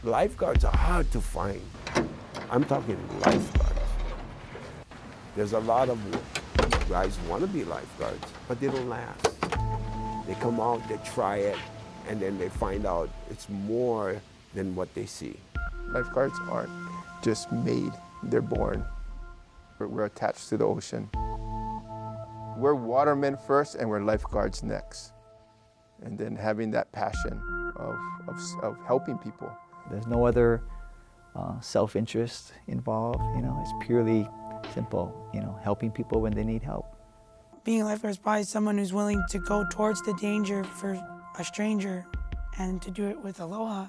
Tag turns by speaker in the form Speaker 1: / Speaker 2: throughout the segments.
Speaker 1: Lifeguards are hard to find. I'm talking lifeguards. There's a lot of guys want to be lifeguards, but they don't last. They come out, they try it, and then they find out it's more than what they see.
Speaker 2: Lifeguards aren't just made, they're born. We're attached to the ocean. We're watermen first and we're lifeguards next. And then having that passion of helping people.
Speaker 3: There's no other self-interest involved, it's purely simple, helping people when they need help.
Speaker 4: Being a lifeguard is probably someone who's willing to go towards the danger for a stranger and to do it with aloha.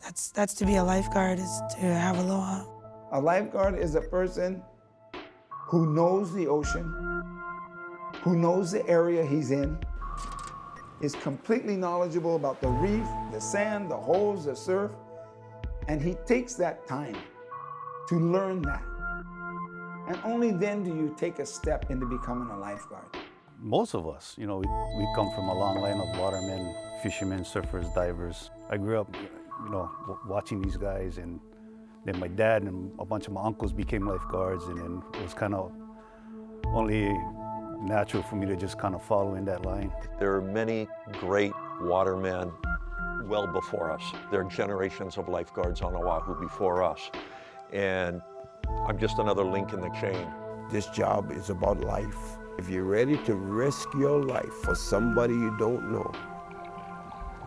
Speaker 4: That's to be a lifeguard, is to have aloha.
Speaker 5: A lifeguard is a person who knows the ocean, who knows the area he's in, is completely knowledgeable about the reef, the sand, the holes, the surf, and he takes that time to learn that. And only then do you take a step into becoming a lifeguard.
Speaker 6: Most of us, we come from a long line of watermen, fishermen, surfers, divers. I grew up, watching these guys, and then my dad and a bunch of my uncles became lifeguards, and then it was kind of only natural for me to just kind of follow in that line.
Speaker 7: There are many great watermen well before us. There are generations of lifeguards on Oahu before us, and I'm just another link in the chain.
Speaker 1: This job is about life. If you're ready to risk your life for somebody you don't know,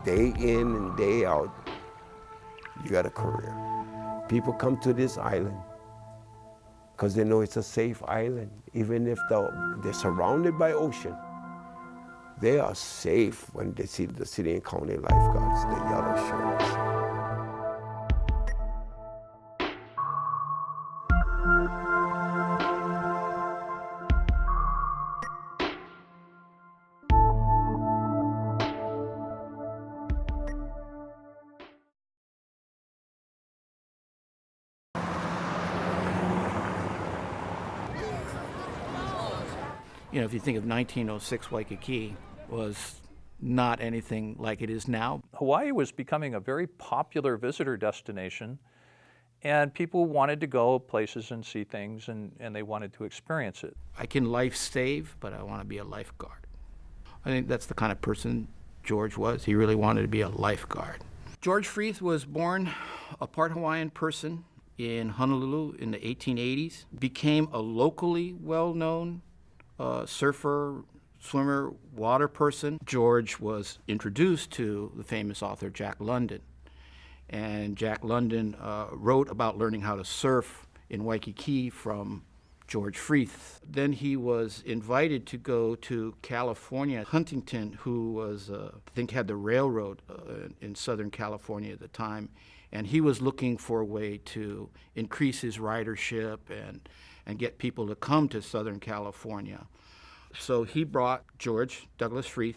Speaker 1: day in and day out, you got a career. People come to this island because they know it's a safe island. Even if they're surrounded by ocean, they are safe when they see the city and county lifeguards, the yellow shirts.
Speaker 8: If you think of 1906, Waikiki was not anything like it is now.
Speaker 9: Hawaii was becoming a very popular visitor destination, and people wanted to go places and see things, and they wanted to experience it.
Speaker 8: I can life save, but I want to be a lifeguard. I think that's the kind of person George was. He really wanted to be a lifeguard. George Freeth was born a part Hawaiian person in Honolulu in the 1880s, became a locally well-known surfer, swimmer, water person. George was introduced to the famous author Jack London. And Jack London wrote about learning how to surf in Waikiki from George Freeth. Then he was invited to go to California. Huntington, who was, I think, had the railroad in Southern California at the time, and he was looking for a way to increase his ridership and get people to come to Southern California. So he brought George Douglas Freeth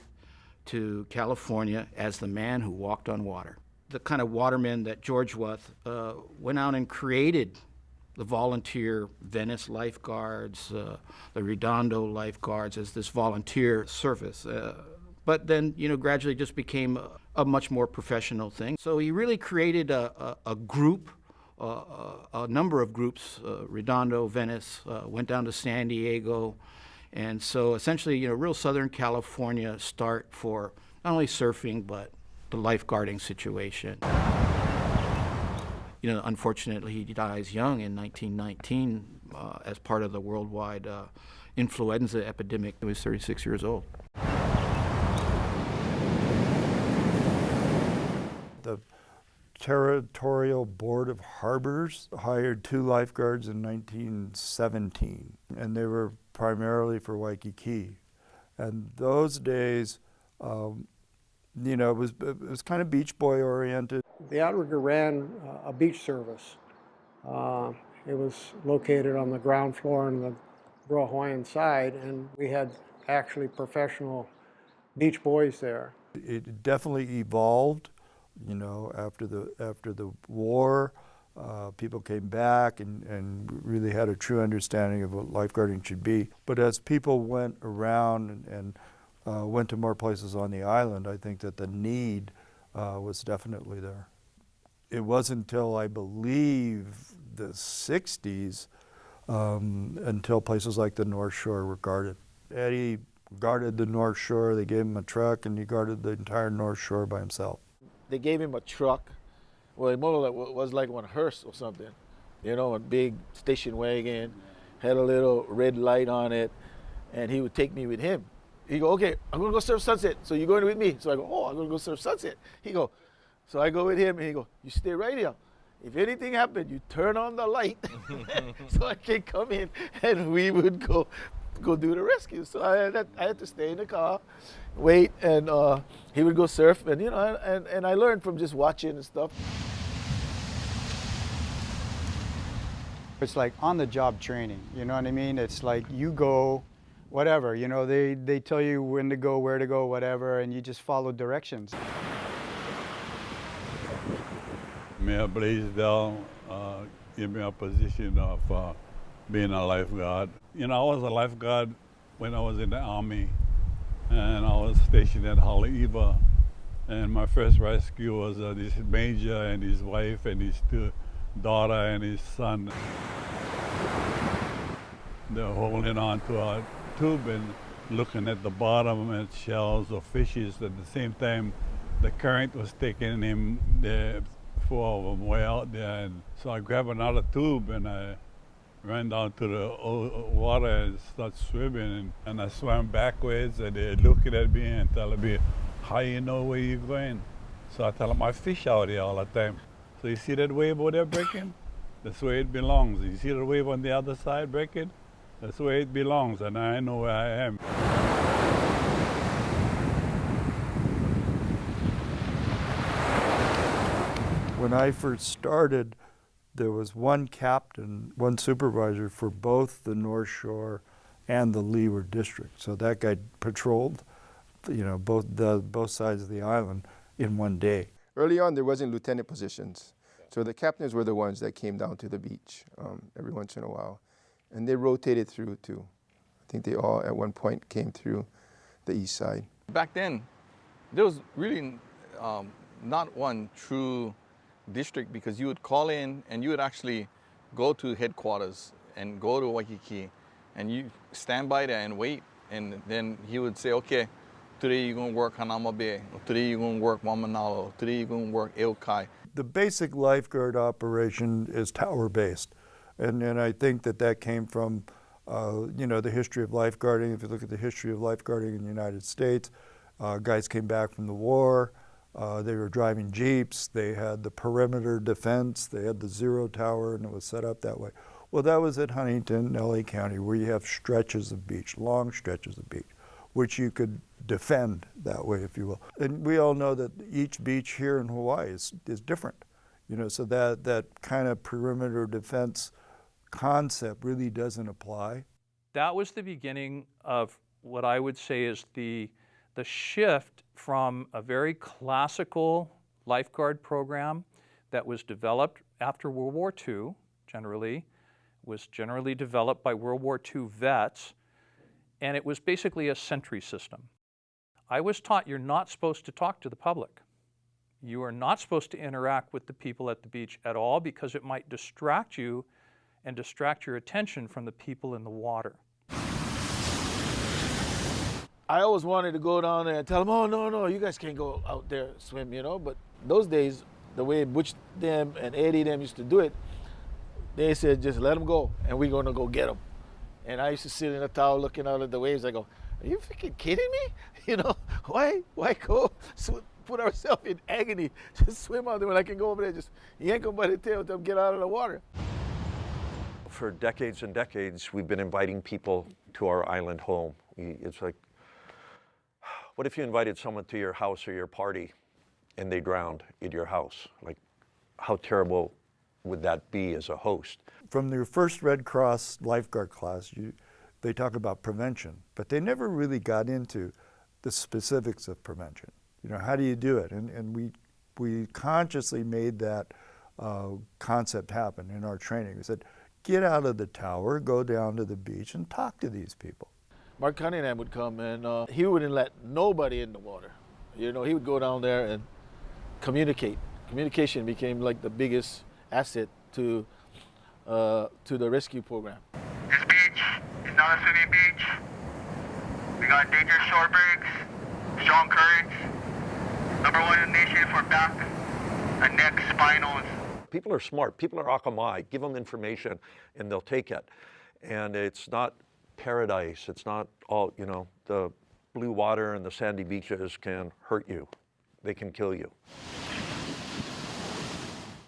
Speaker 8: to California as the man who walked on water. The kind of waterman that George was went out and created the volunteer Venice lifeguards, the Redondo lifeguards as this volunteer service. But then, gradually just became a much more professional thing. So he really created a group, a number of groups, Redondo, Venice, went down to San Diego. And so essentially, real Southern California start for not only surfing, but the lifeguarding situation. Unfortunately, he dies young in 1919 as part of the worldwide influenza epidemic. He was 36 years old.
Speaker 10: The Territorial Board of Harbors hired 2 lifeguards in 1917, and they were primarily for Waikiki. And those days, it was kind of beach boy oriented.
Speaker 11: The outrigger ran a beach service. It was located on the ground floor on the Royal Hawaiian side, and we had actually professional beach boys there.
Speaker 10: It definitely evolved, after the war. People came back and really had a true understanding of what lifeguarding should be. But as people went around and went to more places on the island, I think that the need was definitely there. It wasn't until, I believe, the 60s until places like the North Shore were guarded. Eddie guarded the North Shore. They gave him a truck, and he guarded the entire North Shore by himself.
Speaker 12: They gave him a truck. Well, it more like was like one hearse or something. You know, a big station wagon, had a little red light on it, and he would take me with him. He go, okay, I'm gonna go surf sunset. So you going with me? So I go, oh, I'm gonna go surf sunset. He go, so I go with him, and he go, you stay right here. If anything happened, you turn on the light, so I can come in, and we would go do the rescue. So I had to stay in the car, wait, and he would go surf, and you know, and I learned from just watching and stuff.
Speaker 13: It's like on-the-job training, you know what I mean? It's like you go, whatever, you know, they tell you when to go, where to go, whatever, and you just follow directions.
Speaker 14: Mayor Blaisdell gave me a position of being a lifeguard. You know, I was a lifeguard when I was in the Army, and I was stationed at Haleiwa. And my first rescue was this major and his wife and his daughter and his son. They're holding on to a tube and looking at the bottom at shells or fishes. At the same time, the current was taking him there, four of them way out there. And so I grabbed another tube and I ran down to the water and started swimming. And I swam backwards, and they're looking at me and telling me, how you know where you're going? So I tell them, I fish out here all the time. So you see that wave over there breaking? That's where it belongs. You see the wave on the other side breaking? That's where it belongs, and I know where I am.
Speaker 10: When I first started, there was one captain, one supervisor for both the North Shore and the Leeward District. So that guy patrolled, you know, both sides of the island in one day.
Speaker 2: Early on, there wasn't lieutenant positions. So the captains were the ones that came down to the beach every once in a while. And they rotated through too. I think they all at one point came through the east side.
Speaker 15: Back then, there was really not one true district, because you would call in and you would actually go to headquarters and go to Waikiki and you stand by there and wait. And then he would say, okay, today you're going to work Hanama Bay, or today you're going to work Wamanalo, today you're going to work Eokai.
Speaker 10: The basic lifeguard operation is tower-based. And I think that came from, you know, the history of lifeguarding. If you look at the history of lifeguarding in the United States, guys came back from the war. They were driving Jeeps. They had the perimeter defense. They had the zero tower, and it was set up that way. Well, that was at Huntington, LA County, where you have stretches of beach, long stretches of beach, which you could defend that way, if you will. And we all know that each beach here in Hawaii is different. You know, so that kind of perimeter defense concept really doesn't apply.
Speaker 9: That was the beginning of what I would say is the shift from a very classical lifeguard program that was developed after World War II, was generally developed by World War II vets, and it was basically a sentry system. I was taught you're not supposed to talk to the public. You are not supposed to interact with the people at the beach at all, because it might distract you and distract your attention from the people in the water.
Speaker 12: I always wanted to go down there and tell them, oh, no, you guys can't go out there swim, you know. But those days, the way Butch them and Eddie them used to do it, they said, just let them go, and we're going to go get them. And I used to sit in a towel looking out at the waves. I go, are you freaking kidding me? You know, why go put ourselves in agony? Just swim out there when I can go over there, just yank them by the tail, tell them get out of the water.
Speaker 7: For decades and decades, we've been inviting people to our island home. It's like, what if you invited someone to your house or your party and they drowned in your house? Like, how terrible would that be as a host?
Speaker 10: From their first Red Cross lifeguard class, they talk about prevention, but they never really got into the specifics of prevention. You know, how do you do it? And we consciously made that concept happen in our training. We said, get out of the tower, go down to the beach and talk to these people.
Speaker 12: Mark Cunningham would come, and he wouldn't let nobody in the water. You know, he would go down there and communicate. Communication became like the biggest asset to the rescue program.
Speaker 16: This beach is not a swimming beach. We got dangerous shore breaks, strong currents, #1 in the nation for back and neck spinals.
Speaker 7: People are smart. People are akamai. Give them information and they'll take it. And it's not paradise. It's not all, you know, the blue water and the sandy beaches can hurt you. They can kill you.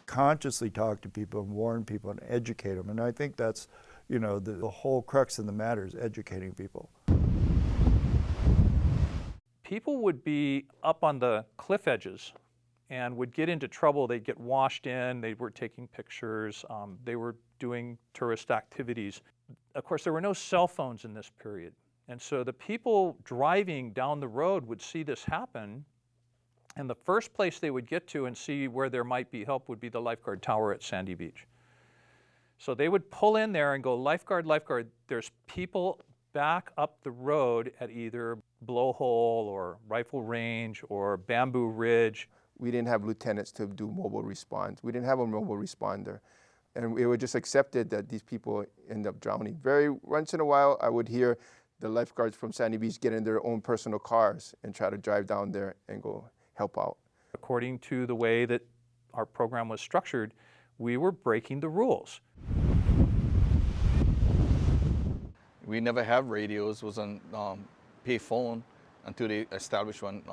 Speaker 10: Consciously talk to people and warn people and educate them. And I think that's, you know, the whole crux of the matter is educating people.
Speaker 9: People would be up on the cliff edges and would get into trouble. They'd get washed in, they were taking pictures, they were doing tourist activities. Of course, there were no cell phones in this period. And so the people driving down the road would see this happen, and the first place they would get to and see where there might be help would be the lifeguard tower at Sandy Beach. So they would pull in there and go, lifeguard, lifeguard. There's people back up the road at either Blowhole or Rifle Range or Bamboo Ridge.
Speaker 2: We didn't have lieutenants to do mobile response. We didn't have a mobile responder. And it was just accepted that these people end up drowning. Very once in a while, I would hear the lifeguards from Sandy Beach get in their own personal cars and try to drive down there and go help out.
Speaker 9: According to the way that our program was structured, we were breaking the rules.
Speaker 15: We never have radios. It was on pay phone until they established one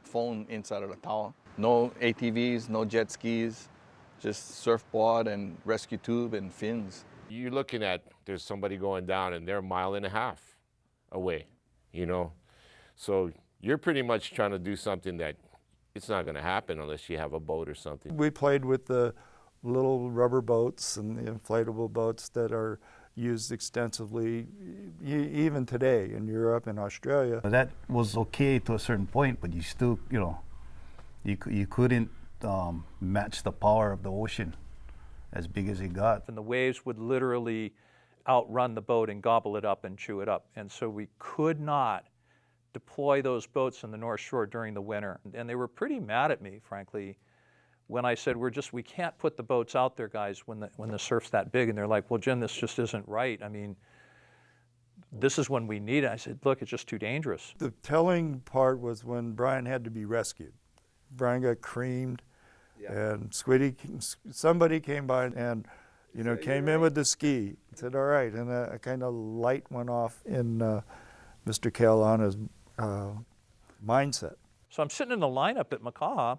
Speaker 15: phone inside of the tower. No ATVs, no jet skis, just surfboard and rescue tube and fins.
Speaker 17: You're looking at, there's somebody going down and they're 1.5 miles away, you know? So you're pretty much trying to do something that it's not gonna happen unless you have a boat or something.
Speaker 10: We played with the little rubber boats and the inflatable boats that are used extensively even today in Europe and Australia.
Speaker 6: That was okay to a certain point, but you still, you know, you couldn't match the power of the ocean as big as it got.
Speaker 9: And the waves would literally outrun the boat and gobble it up and chew it up. And so we could not deploy those boats in the North Shore during the winter. And they were pretty mad at me, frankly, when I said, we can't put the boats out there, guys, when the surf's that big. And they're like, well, Jim, this just isn't right. I mean, this is when we need it. I said, look, it's just too dangerous.
Speaker 10: The telling part was when Brian had to be rescued. Brian got creamed, and somebody came by and, you know, came in with the ski. Said, all right, and a kind of light went off in Mr. Kealana's mindset.
Speaker 9: So I'm sitting in the lineup at Makaha,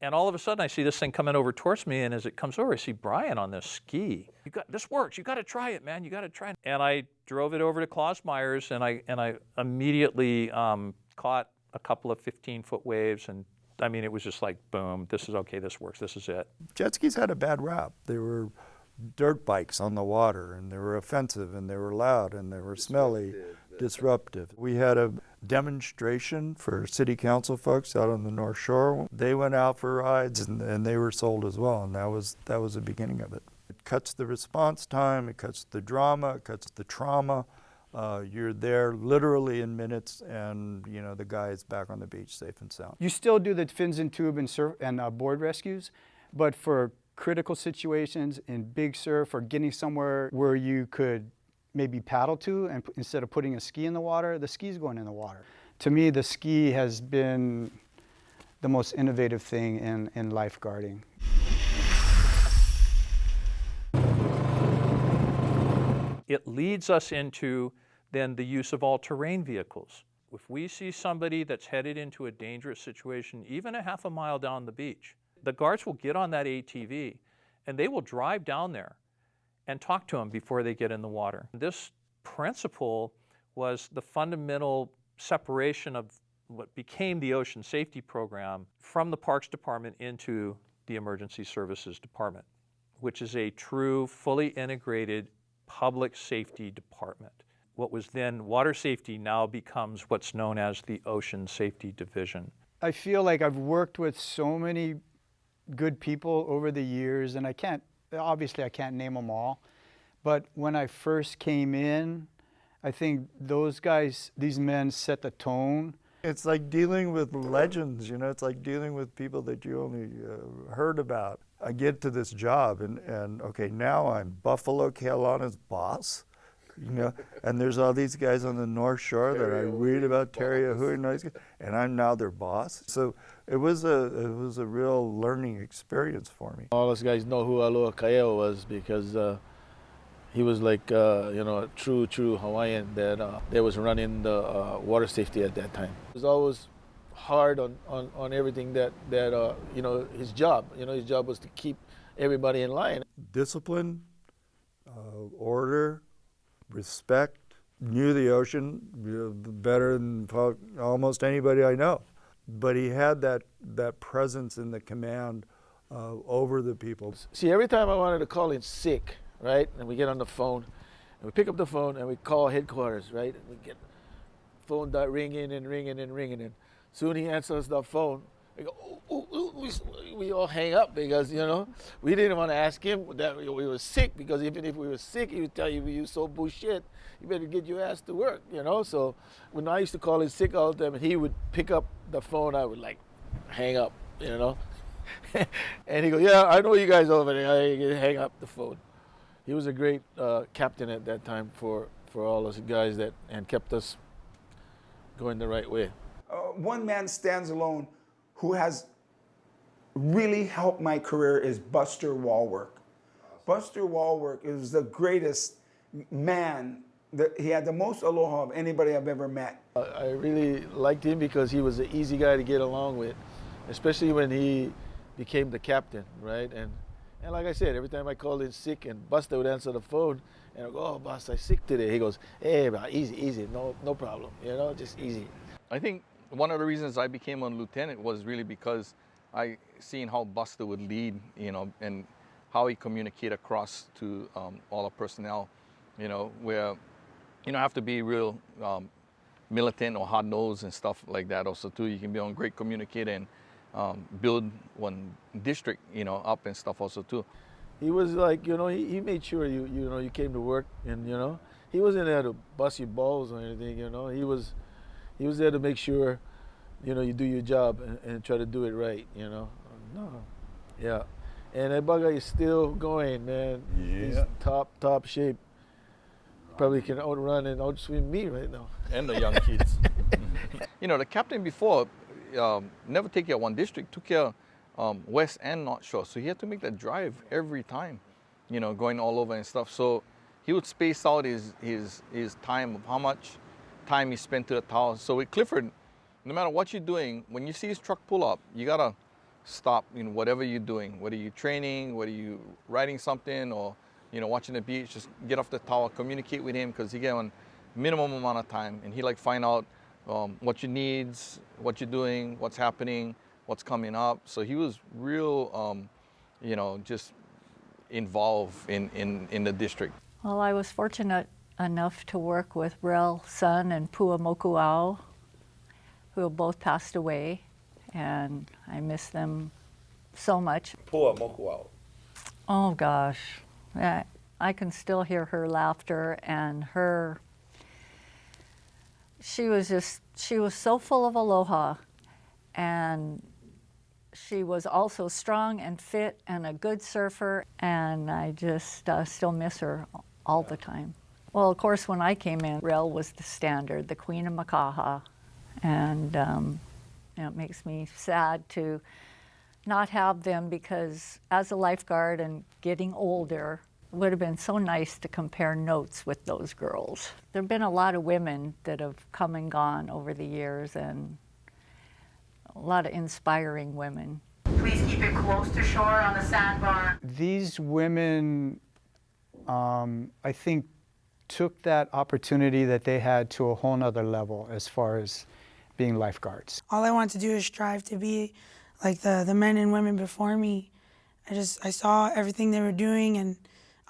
Speaker 9: and all of a sudden I see this thing coming over towards me, and as it comes over, I see Brian on this ski. This works, you gotta try it, man, you gotta try it. And I drove it over to Klaus Myers, and I immediately caught a couple of 15-foot waves, and I mean, it was just like, boom, this is okay, this works, this is it.
Speaker 10: Jet skis had a bad rap. They were dirt bikes on the water, and they were offensive, and they were loud, and they were smelly, disruptive. We had a demonstration for city council folks out on the North Shore. They went out for rides, and they were sold as well, and that was the beginning of it. It cuts the response time, it cuts the drama, it cuts the trauma. You're there literally in minutes, and you know the guy is back on the beach safe and sound.
Speaker 13: You still do the fins and tube and surf and board rescues, but for critical situations in big surf or getting somewhere where you could maybe paddle to, and instead of putting a ski in the water, the ski's going in the water. To me, the ski has been the most innovative thing in lifeguarding.
Speaker 9: It leads us into then the use of all-terrain vehicles. If we see somebody that's headed into a dangerous situation, even a half a mile down the beach, the guards will get on that ATV and they will drive down there and talk to them before they get in the water. This principle was the fundamental separation of what became the Ocean Safety Program from the Parks Department into the Emergency Services Department, which is a true, fully integrated public safety department. What was then water safety now becomes what's known as the Ocean Safety Division.
Speaker 13: I feel like I've worked with so many good people over the years, and obviously I can't name them all, but when I first came in, I think those guys, these men set the tone.
Speaker 10: It's like dealing with legends, you know, it's like dealing with people that you only heard about. I get to this job and okay, now I'm Buffalo Keaulana's boss, you know, and there's all these guys on the North Shore that I read about, Terry Oahu and all these guys, and I'm now their boss. So it was a real learning experience for me.
Speaker 12: All those guys know who Aloha Kaeo was because he was like, you know, a true Hawaiian that was running the water safety at that time. It was always hard on everything that you know, his job. You know, his job was to keep everybody in line.
Speaker 10: Discipline, order, respect, knew the ocean better than almost anybody I know. But he had that presence in the command over the people.
Speaker 12: See, every time I wanted to call in sick, right, and we get on the phone, and we pick up the phone and we call headquarters, right, and we get phone ringing and ringing and ringing, and soon he answers the phone. We go, we all hang up because, you know, we didn't want to ask him that we were sick, because even if we were sick, he would tell you, you so bullshit, you better get your ass to work, you know. So when I used to call in sick all the time, and he would pick up the phone, I would like hang up, you know. And he goes, yeah, I know you guys over there. I hang up the phone. He was a great captain at that time for all those guys and kept us going the right way.
Speaker 5: One man stands alone who has really helped my career is Buster Walwork. Buster Walwork is the greatest man. He had the most aloha of anybody I've ever met.
Speaker 12: I really liked him because he was an easy guy to get along with, especially when he became the captain, right? And like I said, every time I called in sick and Buster would answer the phone, and I go, oh, boss, I'm sick today. He goes, hey, bro, easy, no problem, you know, just easy.
Speaker 15: I think one of the reasons I became a lieutenant was really because I seen how Buster would lead, you know, and how he communicated across to all the personnel, you know, where, you know, have to be real militant or hard-nosed and stuff like that also too. You can be a great communicator and build one district, you know, up and stuff also too.
Speaker 12: He was like, you know, he made sure you came to work, and, you know, he wasn't there to bust your balls or anything, you know. He was there to make sure, you know, you do your job and try to do it right, you know. No, yeah. And that bugger is still going, man. Yeah. He's top shape. Probably can outrun and outswim me right now.
Speaker 15: And the young kids. You know, the captain before never take care of one district, took care of West and North Shore. So he had to make that drive every time, you know, going all over and stuff. So he would space out his time of how much time he spent to the tower. So with Clifford, no matter what you're doing, when you see his truck pull up, you gotta stop in whatever you're doing, whether you're training, whether you're writing something, or, you know, watching the beach, just get off the tower, communicate with him, because he get on minimum amount of time, and he like find out what your needs, what you're doing, what's happening, what's coming up. So he was real, you know, just involved in the district.
Speaker 18: Well, I was fortunate enough to work with Rel Sun and Pua Mokuau, who have both passed away, and I miss them so much.
Speaker 1: Pua Mokuau.
Speaker 18: Oh gosh, I can still hear her laughter and her. She was so full of aloha, and she was also strong and fit and a good surfer, and I just still miss her all the time. Well, of course, when I came in, Rel was the standard, the Queen of Makaha, and you know, it makes me sad to not have them, because as a lifeguard and getting older, it would have been so nice to compare notes with those girls. There have been a lot of women that have come and gone over the years, and a lot of inspiring women.
Speaker 19: Please keep it close to shore on the sandbar.
Speaker 13: These women, I think, took that opportunity that they had to a whole nother level as far as being lifeguards.
Speaker 4: All I want to do is strive to be like the men and women before me. I saw everything they were doing, and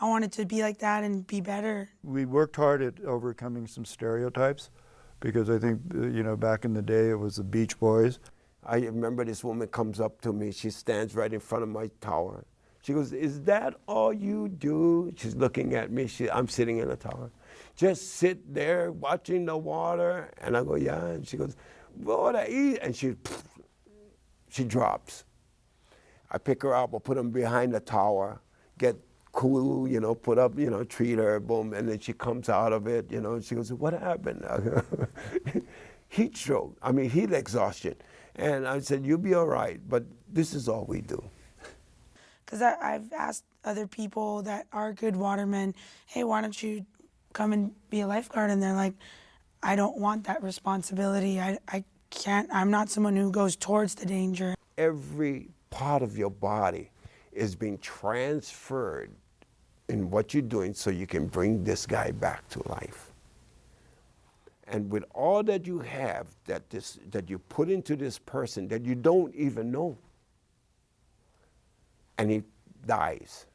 Speaker 4: I wanted to be like that and be better.
Speaker 10: We worked hard at overcoming some stereotypes, because I think, you know, back in the day it was the Beach Boys.
Speaker 1: I remember this woman comes up to me. She stands right in front of my tower. She goes, "Is that all you do?" She's looking at me. I'm sitting in the tower. "Just sit there watching the water?" And I go, "Yeah." And she goes, water, easy. And she drops. I pick her up, I put her behind the tower, get cool, you know, put up, you know, treat her, boom, and then she comes out of it, you know, and she goes, what happened? Heat stroke, I mean, heat exhaustion. And I said, you'll be all right, but this is all we do.
Speaker 4: Because I've asked other people that are good watermen, hey, why don't you come and be a lifeguard? And they're like, I don't want that responsibility. I can't, I'm not someone who goes towards the danger.
Speaker 1: Every part of your body is being transferred in what you're doing so you can bring this guy back to life. And with all that you have, that you put into this person that you don't even know, and he dies,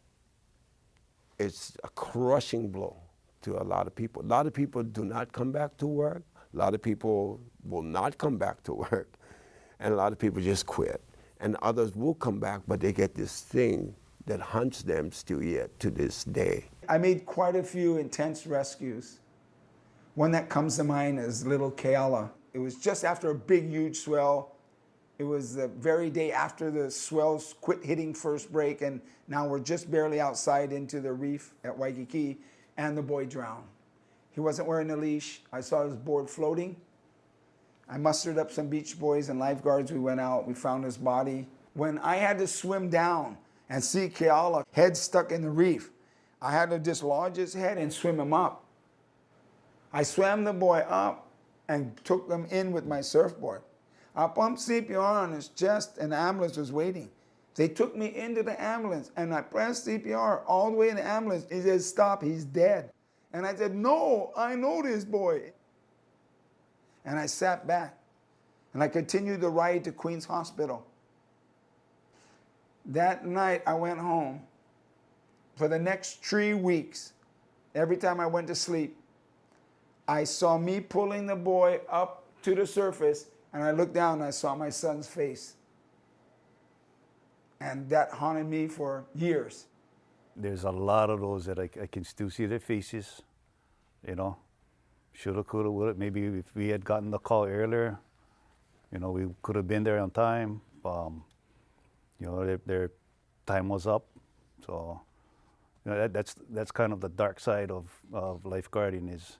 Speaker 1: it's a crushing blow to a lot of people. A lot of people do not come back to work. A lot of people will not come back to work. And a lot of people just quit. And others will come back, but they get this thing that haunts them still yet to this day.
Speaker 5: I made quite a few intense rescues. One that comes to mind is little Keala. It was just after a big, huge swell. It was the very day after the swells quit hitting first break, and now we're just barely outside into the reef at Waikiki, and the boy drowned. He wasn't wearing a leash. I saw his board floating. I mustered up some beach boys and lifeguards. We went out, we found his body. When I had to swim down and see Keala, head stuck in the reef, I had to dislodge his head and swim him up. I swam the boy up and took him in with my surfboard. I pumped CPR on his chest and the ambulance was waiting. They took me into the ambulance and I pressed CPR all the way in the ambulance. He said, stop, he's dead. And I said, no, I know this boy. And I sat back and I continued the ride to Queens Hospital. That night I went home. For the next 3 weeks, every time I went to sleep, I saw me pulling the boy up to the surface, and I looked down and I saw my son's face. And that haunted me for years.
Speaker 6: There's a lot of those that I can still see their faces, you know. Shoulda, coulda, woulda. Maybe if we had gotten the call earlier, you know, we could have been there on time. You know, their time was up. So, you know, that's kind of the dark side of lifeguarding is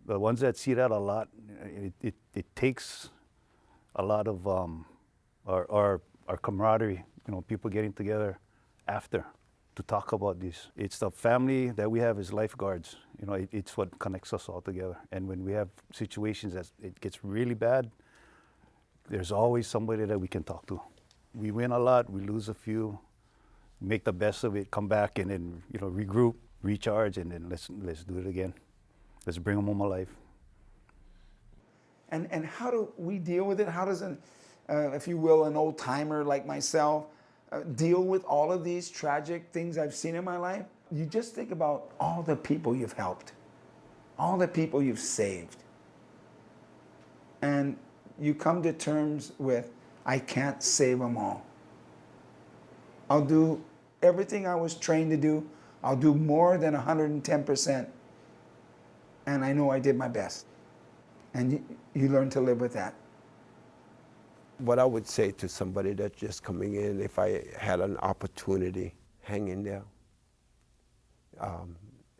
Speaker 6: the ones that see that a lot. It takes a lot of our camaraderie, you know, people getting together after to talk about this. It's the family that we have as lifeguards. You know, it's what connects us all together. And when we have situations that it gets really bad, there's always somebody that we can talk to. We win a lot, we lose a few, make the best of it, come back and then, you know, regroup, recharge, and then let's do it again. Let's bring them home alive.
Speaker 5: And how do we deal with it? How does, if you will, an old timer like myself, deal with all of these tragic things I've seen in my life? You just think about all the people you've helped, all the people you've saved. And you come to terms with, I can't save them all. I'll do everything I was trained to do. I'll do more than 110%. And I know I did my best. And you learn to live with that.
Speaker 1: What I would say to somebody that's just coming in, if I had an opportunity, hang in there.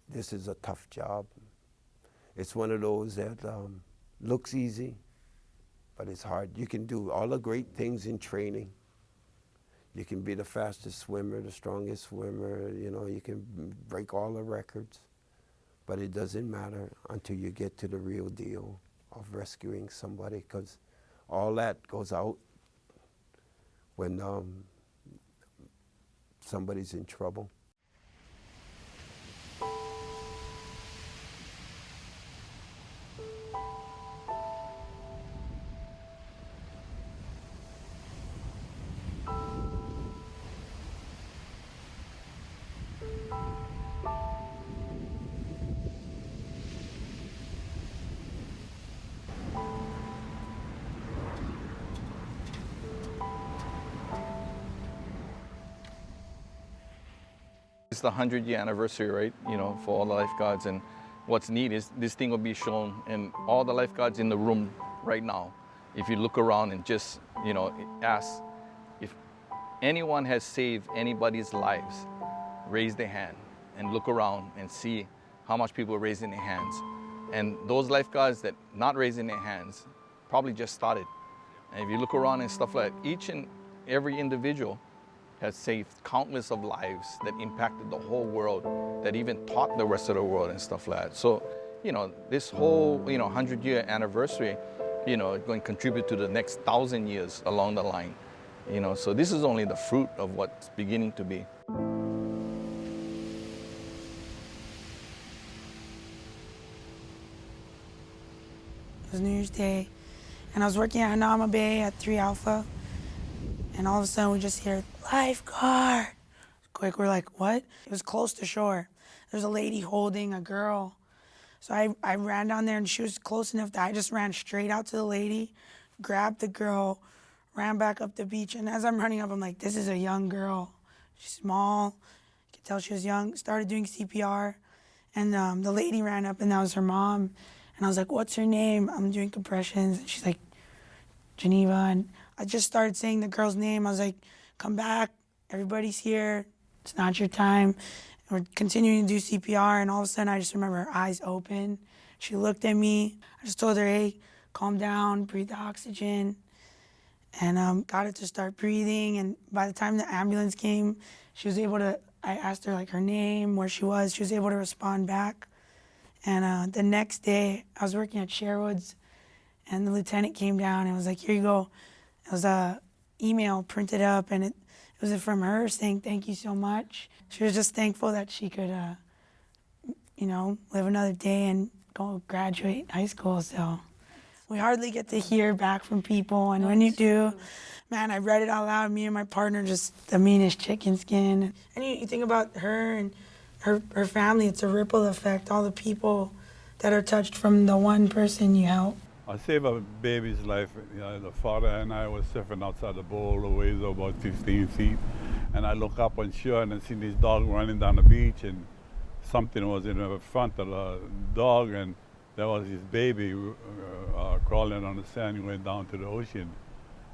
Speaker 1: This is a tough job. It's one of those that looks easy, but it's hard. You can do all the great things in training. You can be the fastest swimmer, the strongest swimmer, you know, you can break all the records, but it doesn't matter until you get to the real deal of rescuing somebody, because all that goes out when somebody's in trouble.
Speaker 15: It's the 100-year anniversary, right? You know, for all the lifeguards, and what's neat is this thing will be shown, and all the lifeguards in the room right now, if you look around and just, ask if anyone has saved anybody's lives, raise their hand and look around and see how much people are raising their hands. And those lifeguards that not raising their hands probably just started. And if you look around and stuff like that, each and every individual has saved countless of lives that impacted the whole world, that even taught the rest of the world and stuff like that. So, this whole, 100-year anniversary, going to contribute to the next 1,000 years along the line. So this is only the fruit of what's beginning to be.
Speaker 4: It was New Year's Day, and I was working at Hanama Bay at 3 Alpha, and all of a sudden we just hear, lifeguard. Quick, we're like, what? It was close to shore. There's a lady holding a girl. So I ran down there, and she was close enough that I just ran straight out to the lady, grabbed the girl, ran back up the beach, and as I'm running up, I'm like, this is a young girl. She's small, you could tell she was young. Started doing CPR, and the lady ran up, and that was her mom. And I was like, what's her name? I'm doing compressions. And she's like, Geneva. And I just started saying the girl's name. I was like, come back, everybody's here. It's not your time. And we're continuing to do CPR, and all of a sudden I just remember her eyes open. She looked at me. I just told her, hey, calm down, breathe the oxygen. And got her to start breathing. And by the time the ambulance came, she was able to, I asked her like her name, where she was. She was able to respond back. And the next day, I was working at Sherwood's, and the lieutenant came down and was like, here you go. It was a email printed up, and it was from her saying thank you so much. She was just thankful that she could, live another day and go graduate high school. So we hardly get to hear back from people, and when you do, man, I read it out loud. Me and my partner, just the meanest chicken skin. And you think about her and her family, it's a ripple effect, all the people that are touched from the one person you help.
Speaker 14: I saved a baby's life. The father and I were surfing outside the bowl, the waves are about 15 feet. And I look up on shore and I see this dog running down the beach, and something was in the front of the dog, and there was his baby crawling on the sand going down to the ocean.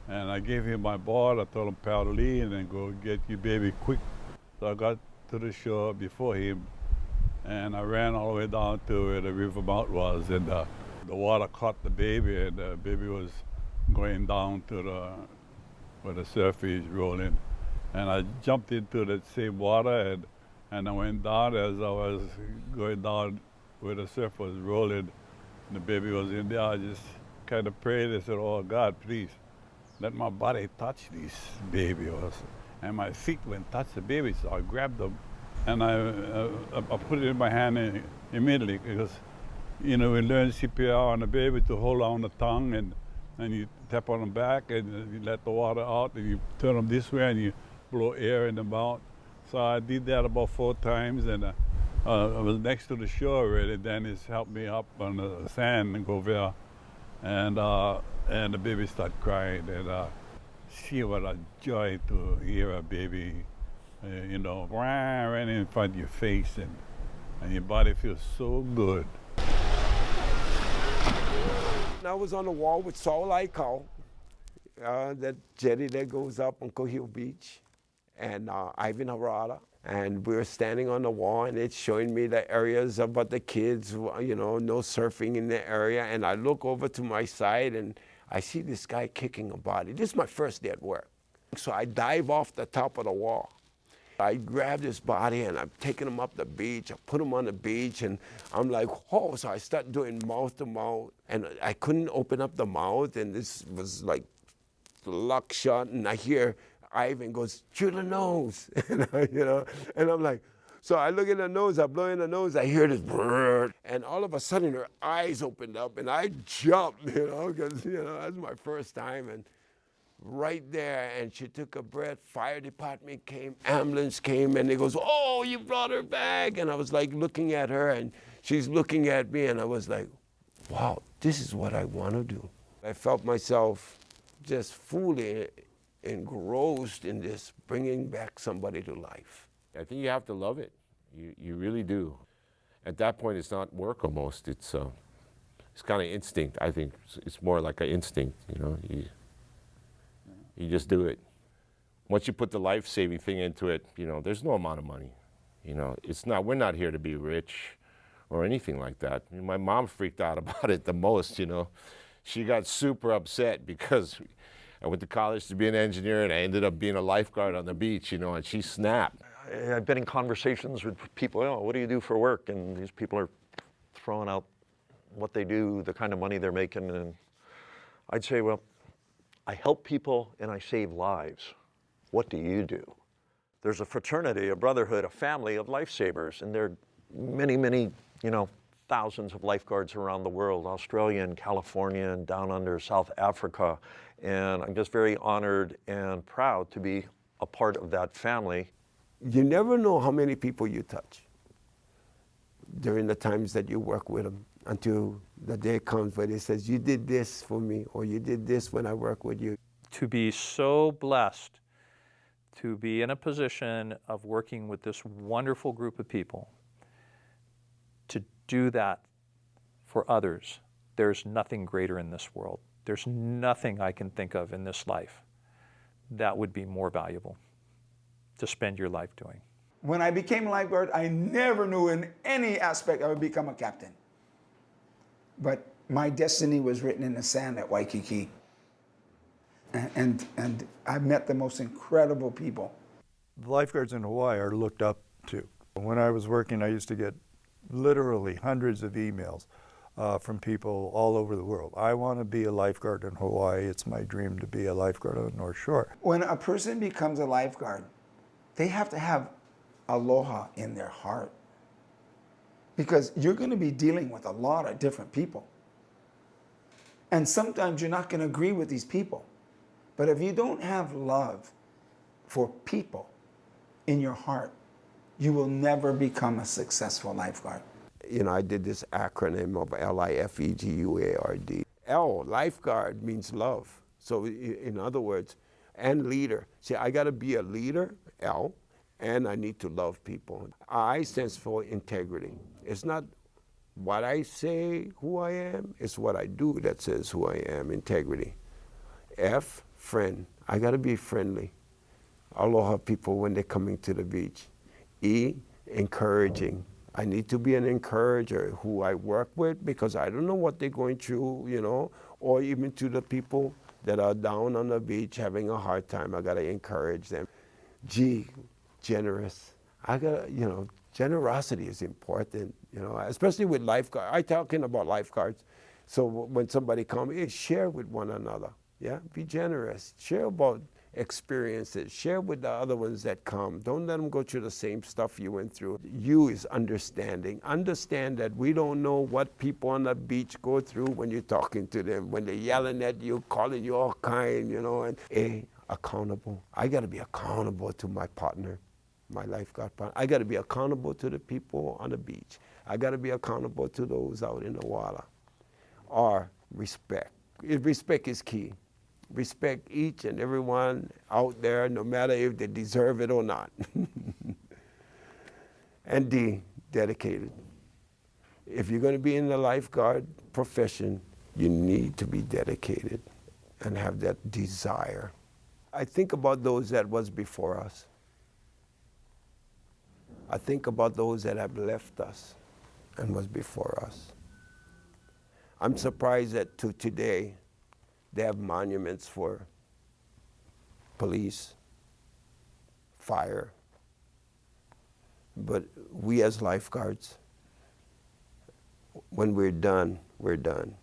Speaker 14: And I gave him my board. I told him paddle in and go get your baby quick. So I got to the shore before him, and I ran all the way down to where the river mouth was, and the water caught the baby, and the baby was going down to where the surf is rolling. And I jumped into that same water, and I went down. As I was going down where the surf was rolling, and the baby was in there, I just kind of prayed. I said, oh God, please let my body touch this baby also. And my feet went touch the baby, so I grabbed them, and I put it in my hand immediately, because we learn CPR on the baby to hold on the tongue, and you tap on the back, and you let the water out, and you turn them this way, and you blow air in the mouth. So I did that about 4 times, and I was next to the shore already. Dennis helped me up on the sand and go there, and the baby started crying, and see what a joy to hear a baby, right in front of your face, and your body feels so good.
Speaker 1: I was on the wall with Saul Aikau, that jetty that goes up on Cohill Beach, and Ivan Harada. And we were standing on the wall, and it's showing me the areas about the kids, no surfing in the area. And I look over to my side, and I see this guy kicking a body. This is my first day at work. So I dive off the top of the wall. I grab this body, and I'm taking him up the beach. I put him on the beach, and I'm like, oh, so I start doing mouth to mouth. And I couldn't open up the mouth, and this was like luck shot, and I hear Ivan goes, through the nose, and I'm like, so I look at the nose, I blow in the nose, I hear this brrr, and all of a sudden her eyes opened up, and I jumped, because, that's my first time, and right there, and she took a breath, fire department came, ambulance came, and they goes, oh, you brought her back, and I was like looking at her, and she's looking at me, and I was like, wow, this is what I want to do. I felt myself just fully engrossed in this, bringing back somebody to life.
Speaker 17: I think you have to love it. You really do. At that point, it's not work almost. It's it's kind of instinct. I think it's more like an instinct, you know. You just do it. Once you put the life-saving thing into it, you know, there's no amount of money. You know, we're not here to be rich or anything like that. I mean, my mom freaked out about it the most, you know. She got super upset because I went to college to be an engineer and I ended up being a lifeguard on the beach, you know, and she snapped.
Speaker 7: I've been in conversations with people, oh, what do you do for work? And these people are throwing out what they do, the kind of money they're making. And I'd say, well, I help people and I save lives. What do you do? There's a fraternity, a brotherhood, a family of lifesavers, and there are many, many, you know, thousands of lifeguards around the world, Australia and California and down under South Africa. And I'm just very honored and proud to be a part of that family.
Speaker 1: You never know how many people you touch during the times that you work with them until the day comes where they says, you did this for me, or you did this when I work with you.
Speaker 9: To be so blessed to be in a position of working with this wonderful group of people, to do that for others, there's nothing greater in this world. There's nothing I can think of in this life that would be more valuable to spend your life doing.
Speaker 5: When I became a lifeguard, I never knew in any aspect I would become a captain. But my destiny was written in the sand at Waikiki. And I've met the most incredible people.
Speaker 10: The lifeguards in Hawaii are looked up to. When I was working, I used to get literally hundreds of emails from people all over the world. I want to be a lifeguard in Hawaii. It's my dream to be a lifeguard on the North Shore.
Speaker 5: When a person becomes a lifeguard, they have to have aloha in their heart. Because you're going to be dealing with a lot of different people. And sometimes you're not going to agree with these people. But if you don't have love for people in your heart, you will never become a successful lifeguard.
Speaker 1: You know, I did this acronym of LIFEGUARD. L, lifeguard, means love. So in other words, and leader. See, I got to be a leader, L, and I need to love people. I stands for integrity. It's not what I say who I am, it's what I do that says who I am, integrity. F, friend. I got to be friendly. Aloha people when they're coming to the beach. E, encouraging. I need to be an encourager who I work with because I don't know what they're going through, you know, or even to the people that are down on the beach having a hard time. I got to encourage them. G, generous. I got to, you know, generosity is important, you know, especially with lifeguards. I'm talking about lifeguards. So when somebody comes, hey, share with one another. Yeah, be generous. Share about experiences. Share with the other ones that come. Don't let them go through the same stuff you went through. You is understanding. Understand that we don't know what people on the beach go through when you're talking to them, when they're yelling at you, calling you all kind, you know, and A, accountable. I got to be accountable to my partner, my lifeguard partner. I got to be accountable to the people on the beach. I got to be accountable to those out in the water. R, respect. Respect is key. Respect each and everyone out there, no matter if they deserve it or not. And D, dedicated. If you're going to be in the lifeguard profession, you need to be dedicated and have that desire. I think about those that was before us. I think about those that have left us and was before us. I'm surprised that to today, they have monuments for police, fire. But we as lifeguards, when we're done, we're done.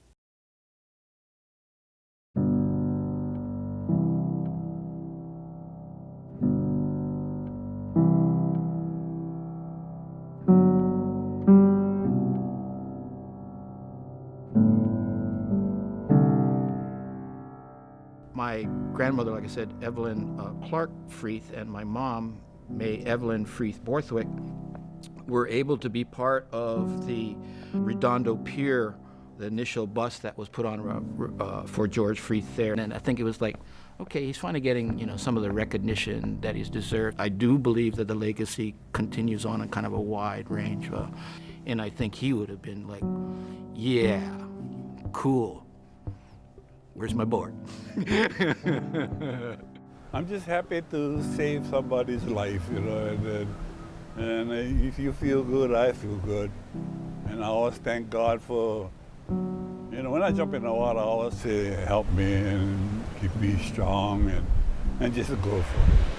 Speaker 8: My grandmother, like I said, Evelyn Clark Freeth, and my mom, May Evelyn Freeth Borthwick, were able to be part of the Redondo Pier, the initial bus that was put on for George Freeth there. And I think it was like, okay, he's finally getting, you know, some of the recognition that he's deserved. I do believe that the legacy continues on in kind of a wide range. And I think he would have been like, yeah, cool. Where's my board?
Speaker 14: I'm just happy to save somebody's life, you know, and if you feel good, I feel good. And I always thank God for, you know, when I jump in the water, I always say, help me and keep me strong and just go for it.